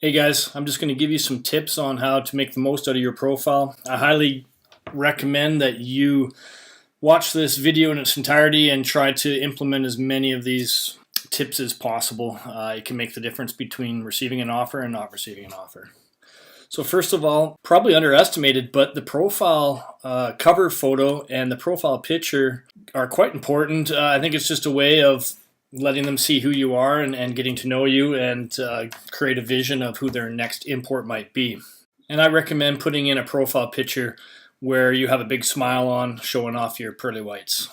Hey guys, I'm just going to give you some tips on how to make the most out of your profile. I highly recommend that you watch this video in its entirety and try to implement as many of these tips as possible. It can make the difference between receiving an offer and not receiving an offer. So first of all, probably underestimated, but the profile cover photo and the profile picture are quite important. I think it's just a way of letting them see who you are and getting to know you and create a vision of who their next import might be. And I recommend putting in a profile picture where you have a big smile on, showing off your pearly whites.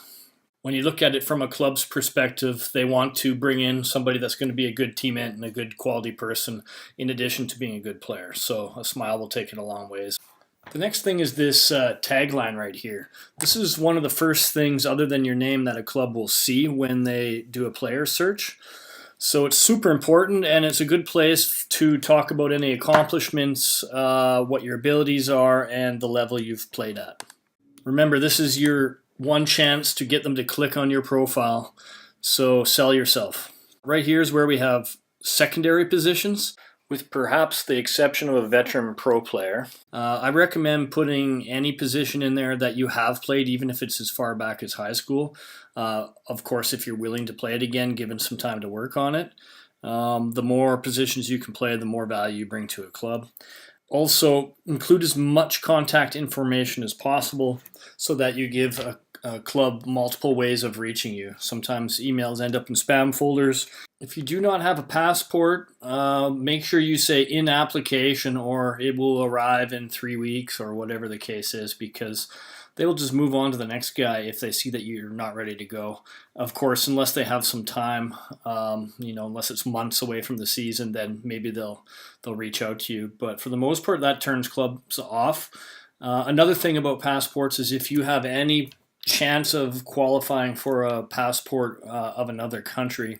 When you look at it from a club's perspective, they want to bring in somebody that's going to be a good teammate and a good quality person in addition to being a good player. So a smile will take it a long ways. The next thing is this tagline right here. This is one of the first things other than your name that a club will see when they do a player search. So it's super important, and it's a good place to talk about any accomplishments, what your abilities are, and the level you've played at. Remember, this is your one chance to get them to click on your profile, so sell yourself. Right here is where we have secondary positions, with perhaps the exception of a veteran pro player. I recommend putting any position in there that you have played, even if it's as far back as high school. Of course, if you're willing to play it again, given some time to work on it. The more positions you can play, the more value you bring to a club. Also, include as much contact information as possible so that you give a club multiple ways of reaching you. Sometimes emails end up in spam folders. If you do not have a passport, make sure you say in application or it will arrive in 3 weeks or whatever the case is, because they will just move on to the next guy if they see that you're not ready to go. Of course, unless they have some time, unless it's months away from the season, then maybe they'll reach out to you. But for the most part, that turns clubs off. Another thing about passports is if you have any chance of qualifying for a passport of another country,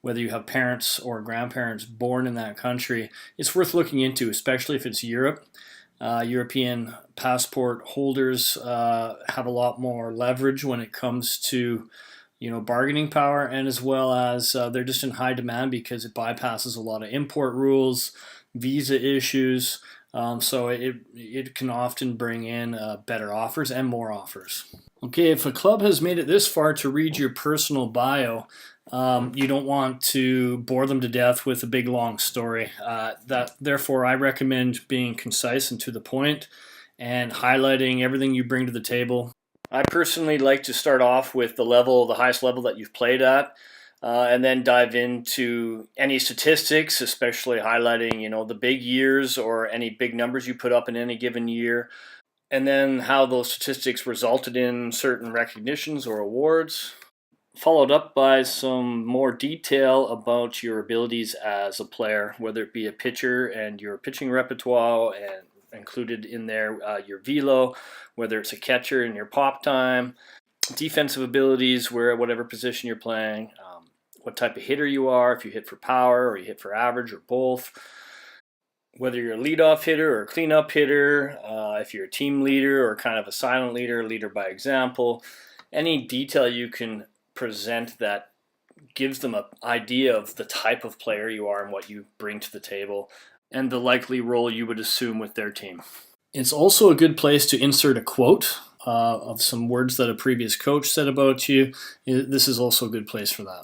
whether you have parents or grandparents born in that country, it's worth looking into, especially if it's Europe. European passport holders have a lot more leverage when it comes to bargaining power, and as well as they're just in high demand because it bypasses a lot of import rules, visa issues. So it can often bring in better offers and more offers. Okay, if a club has made it this far to read your personal bio, you don't want to bore them to death with a big long story. Therefore, I recommend being concise and to the point and highlighting everything you bring to the table. I personally like to start off with the highest level that you've played at, and then dive into any statistics, especially highlighting the big years or any big numbers you put up in any given year, and then how those statistics resulted in certain recognitions or awards, followed up by some more detail about your abilities as a player, whether it be a pitcher and your pitching repertoire, and included in there your velo, whether it's a catcher and your pop time, defensive abilities, whatever position you're playing, what type of hitter you are, if you hit for power or you hit for average or both, whether you're a leadoff hitter or a cleanup hitter, if you're a team leader or kind of a silent leader by example, any detail you can present that gives them an idea of the type of player you are and what you bring to the table and the likely role you would assume with their team. It's also a good place to insert a quote of some words that a previous coach said about you. This is also a good place for that.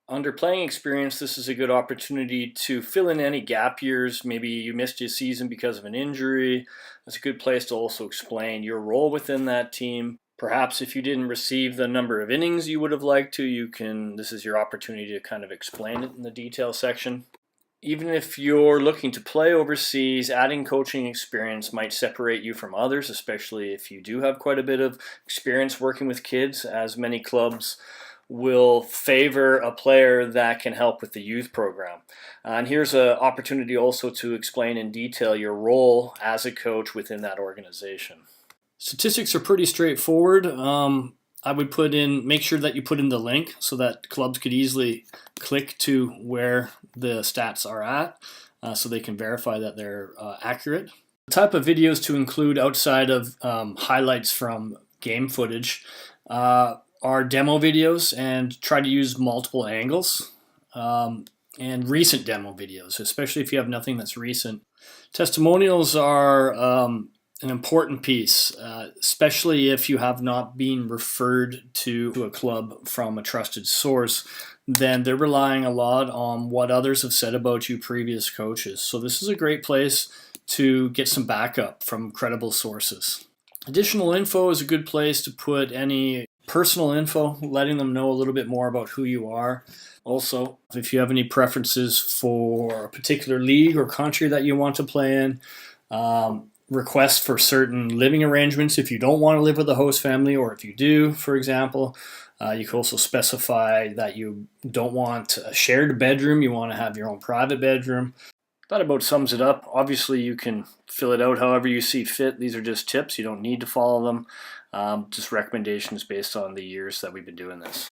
Under playing experience, this is a good opportunity to fill in any gap years. Maybe you missed your season because of an injury. It's a good place to also explain your role within that team. Perhaps if you didn't receive the number of innings you would have liked to, this is your opportunity to kind of explain it in the detail section. Even if you're looking to play overseas, adding coaching experience might separate you from others, especially if you do have quite a bit of experience working with kids, as many clubs will favor a player that can help with the youth program. And here's an opportunity also to explain in detail your role as a coach within that organization. Statistics are pretty straightforward. I would make sure that you put in the link so that clubs could easily click to where the stats are at, so they can verify that they're accurate. The type of videos to include outside of highlights from game footage are demo videos, and try to use multiple angles. and recent demo videos, especially if you have nothing that's recent. Testimonials are an important piece, especially if you have not been referred to a club from a trusted source. Then they're relying a lot on what others have said about you, previous coaches. So this is a great place to get some backup from credible sources. Additional info is a good place to put any personal info, letting them know a little bit more about who you are. Also, if you have any preferences for a particular league or country that you want to play in, requests for certain living arrangements if you don't want to live with a host family, or if you do, for example. You can also specify that you don't want a shared bedroom, you want to have your own private bedroom. That about sums it up. Obviously, you can fill it out however you see fit. These are just tips. You don't need to follow them. Just recommendations based on the years that we've been doing this.